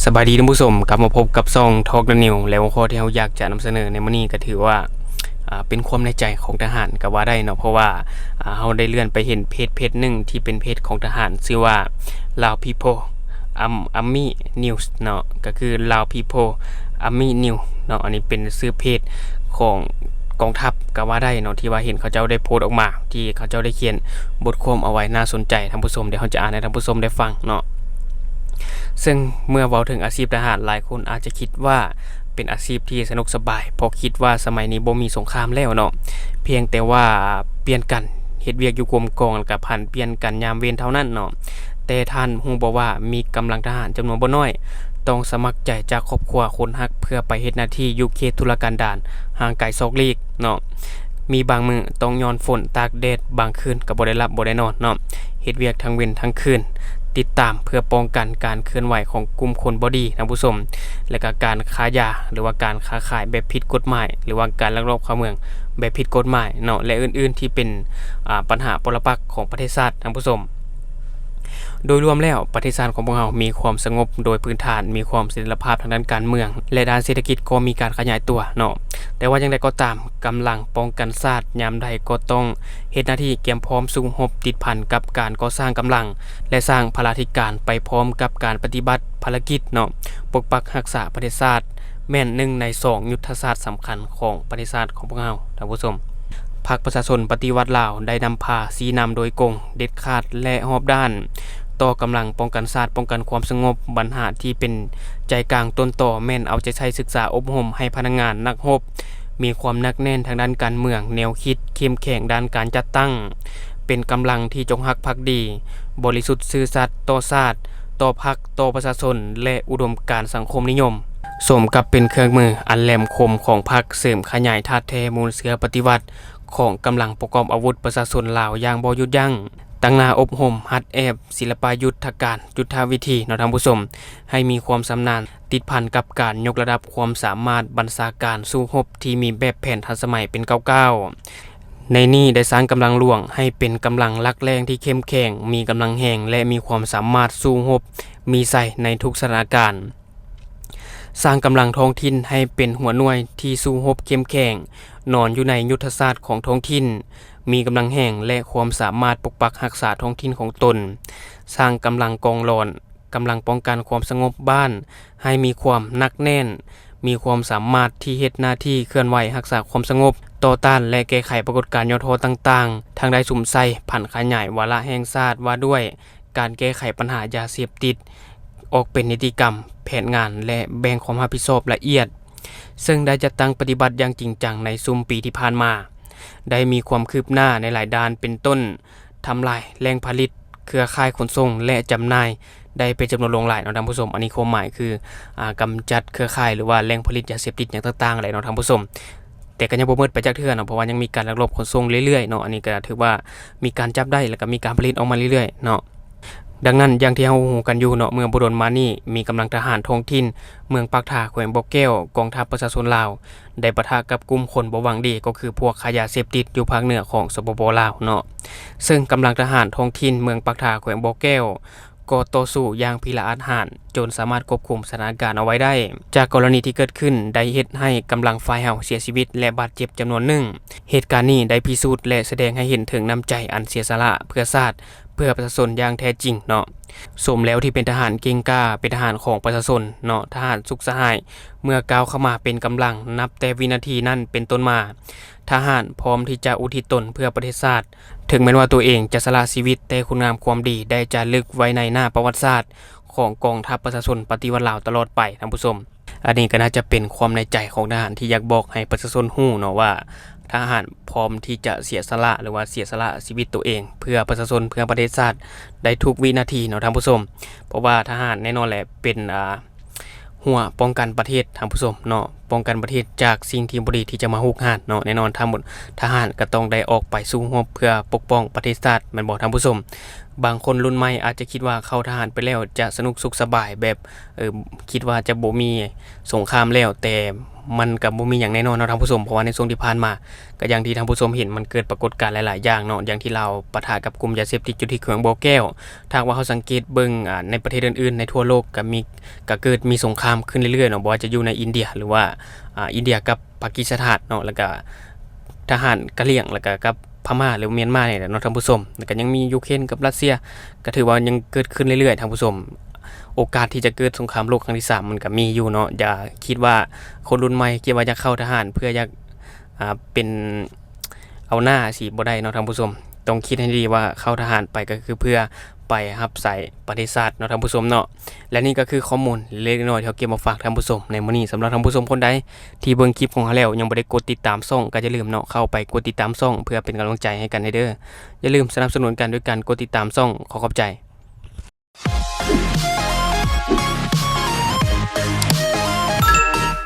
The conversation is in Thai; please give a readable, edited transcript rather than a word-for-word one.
สบายดีท่านผู้ชมกลับมาพบกับซองทอล์กนิวแล้วข้อที่เราอยากจะนำเสนอในมื้อนี้ก็ถือว่าเป็นความในใจของทหารก็ว่าได้เนาะเพราะว่าเราได้เลื่อนไปเห็นเพจหนึ่งที่เป็นเพจของทหารชื่อว่า Lao People Army News เนาะก็คือ Lao People Army News เนาะอันนี้เป็นชื่อเพจของกองทัพก็ว่าได้เนาะที่ว่าเห็นเขาเจ้าได้โพสต์ออกมาที่เขาเจ้าได้เขียนบทความเอาไว้น่าสนใจท่านผู้ชมเดี๋ยวเราจะอ่านให้ท่านผู้ชมได้ฟังเนาะซึ่งเมื่อเว้าถึงอาชีพทหารหลายคนอาจจะคิดว่าเป็นอาชีพที่สนุกสบายเพราะคิดว่าสมัยนี้บ่มีสงครามแล้วเนาะเพียงแต่ว่าเปลี่ยนกันเฮ็ดเวียกอยู่กรมกองกับผันเปลี่ยนกันยามเวรเท่านั้นเนาะแต่ท่านฮู้บ่ว่ามีกำลังทหารจำนวนบ่น้อยต้องสมัครใจจากครอบครัวคนฮักเพื่อไปเฮ็ดหน้าที่อยู่เขตทุรกันดารห่างไกลซอกลีกเนาะมีบางมื้อต้องย้อนฝนตากแดดบางคืนก็บ่ได้หลับบ่ได้นอนเนาะเฮ็ดเวียกทั้งเว้นทั้งคืนติดตามเพื่อป้องกันการเคลื่อนไหวของกลุ่มคนบ่ดีท่านผู้ชมและก็การค้ายาหรือว่าการค้าขายแบบผิดกฎหมายหรือว่าการลักลอบเข้าเมืองแบบผิดกฎหมายเนาะและอื่นๆที่เป็นปัญหาปรปักษ์ของประเทศชาติท่านผู้ชมโดยรวมแล้วประเทศชาติของพวกเรามีความสงบโดยพื้นฐานมีความเสถียรภาพทางด้านการเมืองและด้านเศรษฐกิจก็มีการขยายตัวเนาะแต่ว่าอย่างไรก็ตามกำลังป้องกันชาติยามใดก็ต้องเฮ็ดหน้าที่เตรียมพร้อมสู้รบติดพันกับการก่อสร้างกำลังและสร้างพลาธิการไปพร้อมกับการปฏิบัติภารกิจเนาะปกปักรักษาประเทศชาติแม่น1ใน2ยุทธศาสตร์สำคัญของประเทศชาติของพวกเราท่านผู้ชมพรรคประชาชนปฏิวัติลาวได้นำพาชี้นำโดยกงเด็ดขาดและรอบด้านต่อกำลังป้องกันชาติป้องกันความสงบปัญหาที่เป็นใจกลางต้นต่อแม่นเอาใจใช้ศึกษาอบรมให้พนักงานนักรบมีความหนักแน่นทางด้านการเมืองแนวคิดเข้มแข็งด้านการจัดตั้งเป็นกำลังที่จงรักภักดีบริสุทธิ์ซื่อสัตย์ต่อชาติต่อพรรคต่อประชาชนและอุดมการณ์สังคมนิยมสมกับเป็นเครื่องมืออันแหลมคมของพรรคเสริมขยายธาตุแท้มูลเสือปฏิวัติของกำลังประกอบอาวุธประชาชนลาวอย่างบ่หยุดยั้งตั้งหน้าอบรมหัดแอบศิลปยุทธการยุทธวิธีเนาะท่านผู้ชมให้มีความชำนาญติดพันกับการยกระดับความสามารถบัญชาการสู้รบที่มีแบบแผนทันสมัยเป็นก้าวๆในนี้ได้สร้างกำลังหลวงให้เป็นกำลังหลักแรงที่เข้มแข็งมีกำลังแห่งและมีความสามารถสู้รบมีใส่ในทุกสถานการณ์สร้างกำลังท้องถิ่นให้เป็นหัวหน่วยที่สู้รบเข้มแข็งนอนอยู่ในยุทธศาสตร์ของท้องถิ่นมีกำลังแห่งและความสามารถปกปักรักษาท้องถิ่นของตนสร้างกำลังกองหลอนกำลังป้องกันความสงบบ้านให้มีความหนักแน่นมีความสามารถที่เฮ็ดหน้าที่เคลื่อนไหวรักษาความสงบต่อต้านและแก้ไขปรากฏการณ์ย่อท้อต่างๆทางได้สุ่มใส่ผันขยายวาระแห่งชาติว่าด้วยการแก้ไขปัญหายาเสพติดออกเป็นนิติกรรมแผนงานและแบ่งความรับผิดชอบละเอียดซึ่งได้จัดตั้งปฏิบัติอย่างจริงจังในซุมปีที่ผ่านมาได้มีความคืบหน้าในหลายด้านเป็นต้นทำลายแหล่งผลิตเครือข่ายขนส่งและจำหน่ายได้เป็นจำนวนลงหลายเนาะท่านผู้ชมอันนี้ความหมายคือกำจัดเครือข่ายหรือว่าแหล่งผลิตยาเสพติดอย่างต่างๆอะไรเนาะท่านผู้ชมแต่ก็ยังบ่หมดไปจากเทื่อเนาะเพราะว่ายังมีการลักลอบขนส่งเรื่อยๆเนาะอันนี้ก็ถือว่ามีการจับได้แล้วก็มีการผลิตออกมาเรื่อยๆเนาะดังนั้นอย่างที่เราฮู้กันอยู่เนาะเมืองบ่ดนมานี่มีกำลังทหารท้องถิ่นเมืองปากท่าแขวงบ่อแก้วกองทัพประชาชนลาวได้ปะทะกับกลุ่มคนบ่หวังดีก็คือพวกค้ายาเสพติดอยู่ภาคเหนือของสปป.ลาวเนาะซึ่งกำลังทหารท้องถิ่นเมืองปากท่าแขวงบ่อแก้วก็ต่อสู้อย่างพิละอาหารจนสามารถควบคุมสถานการณ์เอาไว้ได้จากกรณีที่เกิดขึ้นได้เฮ็ดให้กำลังฝ่ายเฮาเสียชีวิตและบาดเจ็บจำนวนหนึ่งเหตุการณ์นี้ได้พิสูจน์และแสดงให้เห็นถึงน้ำใจอันเสียสละเพื่อชาติเพื่อประชาชนอย่างแท้จริงเนาะสมแล้วที่เป็นทหารเก่งกล้าเป็นทหารของประชาชนเนาะทหารสุขสหายเมื่อก้าวเข้ามาเป็นกำลังนับแต่วินาทีนั้นเป็นต้นมาทหารพร้อมที่จะอุทิศตนเพื่อประเทศชาติถึงแม้ว่าตัวเองจะสละชีวิตแต่คุณงามความดีได้จารึกไว้ในหน้าประวัติศาสตร์ของกองทัพประชาชนปฏิวัติลาวตลอดไปท่านผู้ชมอันนี้ก็น่าจะเป็นความในใจของทหารที่อยากบอกให้ประชาชนฮู้เนาะว่าทหารพร้อมที่จะเสียสละหรือว่าเสียสละชีวิตตัวเองเพื่อประชาชนเพื่อประเทศชาติได้ทุกวินาทีเนาะท่านผู้ชมเพราะว่าทหารแน่นอนแหละเป็นหัวป้องกันประเทศท่านผู้ชมเนาะป้องกันประเทศจากสิ่งที่บ่ดีที่จะมาฮุกฮานเนาะแน่นอนทั้งหมดทหารก็ต้องได้ออกไปสู้รบเพื่อปกป้องประเทศชาติแม่นบ่ท่านผู้ชมบางคนรุ่นใหม่อาจจะคิดว่าเข้าทหารไปแล้วจะสนุกสุขสบายแบบคิดว่าจะบ่มีสงครามแล้วแต่ มันก็บ่มีหยังแน่นอนเนาะท่านผู้ชมเพราะว่าในช่วงที่ผ่านมาก็อย่างที่ท่านผู้ชมเห็นมันเกิดปรากฏการณ์หลายๆอย่างเนาะอย่างที่เราวปะทะกับกลุ่มยาเสพติดอยู่ที่เขื่องบ่อแก้วถ้าหากว่าเราสังเกตเบิ่งในประเทศอื่นๆในทั่วโลกก็เกิดมีสงครามขึ้นเรื่อยๆเนาะบ่ว่าจะอยู่ในอินเดียหรือว่าอินเดียกับปากีสถานเนาะแล้วก็ทหารกะเหรี่ยงแล้วก็กับพม่าหรือเมียนมาเนี่ยแหละเนาะท่านผู้ชมแล้วก็ยังมียูเครนกับรัสเซียก็ถือว่ายังเกิดขึ้นเรื่อยๆท่านผู้ชมโอกาสที่จะเกิดสงครามโลกครั้งที่3มันก็มีอยู่เนาะอย่าคิดว่าคนรุ่นใหม่คิดว่าจะเข้าทหารเพื่ออยากเป็นเอาหน้าสิบ่ได้เนาะท่านผู้ชมต้องคิดให้ดีว่าเข้าทหารไปก็คือเพื่อไปรับใช้ประเทศชาติเนาะท่านผู้ชมเนาะและนี่ก็คือข้อมูลเล็กน้อยที่เราเก็บมาฝากท่านผู้ชมในมื้อนี้สำหรับท่านผู้ชมคนใดที่เบิ่งคลิปของเราแล้วยังบ่ได้กดติดตามช่องก็อย่าลืมเนาะเข้าไปกดติดตามช่องเพื่อเป็นกำลังใจให้กันเด้ออย่าลืมสนับสนุนกันด้วยการกดติดตามช่องขอขอบใจ